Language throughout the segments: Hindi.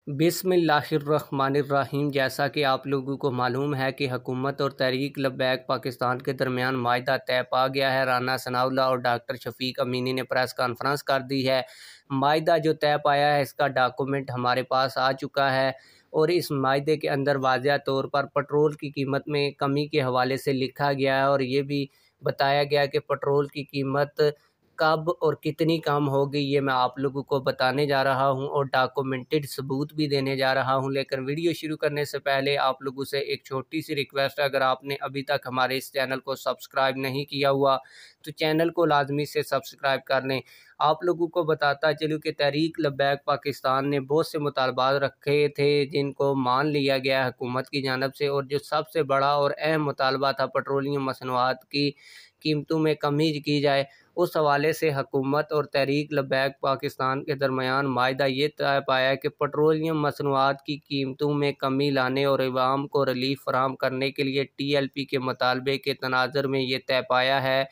बिस्मिल्लाहिर्रहमानिर्रहीम। जैसा कि आप लोगों को मालूम है कि हुकूमत और तहरीक लब्बैक पाकिस्तान के दरमियान माहिदा तय पा गया है। राना सनाउल्लाह और डॉक्टर शफीक अमीनी ने प्रेस कॉन्फ्रेंस कर दी है। माहिदा जो तय पाया है इसका डॉक्यूमेंट हमारे पास आ चुका है और इस माहिदे के अंदर वाज़िया तौर पर पेट्रोल की कीमत में कमी के हवाले से लिखा गया है और ये भी बताया गया कि पेट्रोल की कीमत कब और कितनी कम होगी ये मैं आप लोगों को बताने जा रहा हूं और डॉक्यूमेंटेड सबूत भी देने जा रहा हूं। लेकिन वीडियो शुरू करने से पहले आप लोगों से एक छोटी सी रिक्वेस्ट है, अगर आपने अभी तक हमारे इस चैनल को सब्सक्राइब नहीं किया हुआ तो चैनल को लाजमी से सब्सक्राइब कर लें। आप लोगों को बताता चलूँ कि तहरीक लब्बैक पाकिस्तान ने बहुत से मुतालबात रखे थे जिनको मान लिया गया हुकूमत की जानिब से, और जो सबसे बड़ा और अहम मुतालबा था पेट्रोलियम मसनूआत की कीमतों में कमी की जाए। उस हवाले से हुकूमत और तहरीक लब्बैक पाकिस्तान के दरमियान माहिदा ये तय पाया कि पेट्रोलियम मसनूआत की कीमतों में कमी लाने और अवाम को रिलीफ फराहम करने के लिए TLP के मुतालबे के तनाज़ुर में ये तय पाया है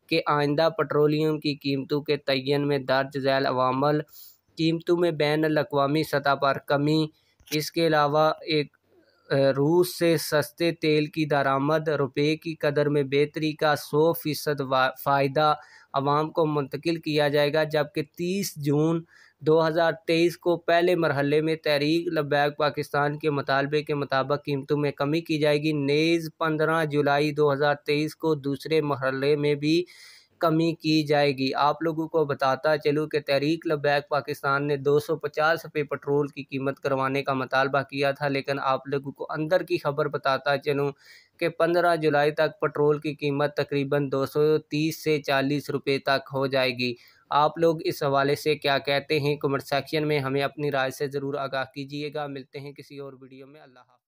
कि आइंदा पेट्रोलियम की कीमतों के तयन में दर्ज झैल अवामल, कीमतों में बैन अल-अक़वामी सतह पर कमी, इसके अलावा एक रूस से सस्ते तेल की दरामद, रुपये की कदर में बेहतरी का 100% फ़ायदा अवाम को मुंतकिल किया जाएगा। जबकि 30 जून 2023 को पहले मरहले में तहरीक लब्बैक पाकिस्तान के मुतालबे के मुताबिक कीमतों में कमी की जाएगी। नेज़ 15 जुलाई 2023 को दूसरे मरहले में भी कमी की जाएगी। आप लोगों को बताता चलूँ कि तहरीक लब्बैक पाकिस्तान ने 250 रुपये पेट्रोल की कीमत करवाने का मुतालबा किया था, लेकिन आप लोगों को अंदर की खबर बताता चलूँ कि 15 जुलाई तक पेट्रोल की कीमत तकरीबन 230 से 40 रुपये तक हो जाएगी। आप लोग इस हवाले से क्या कहते हैं? कमेंट सेक्शन में हमें अपनी राय से ज़रूर आगाह कीजिएगा। मिलते हैं किसी और वीडियो में। अल्लाह हाफ़िज़।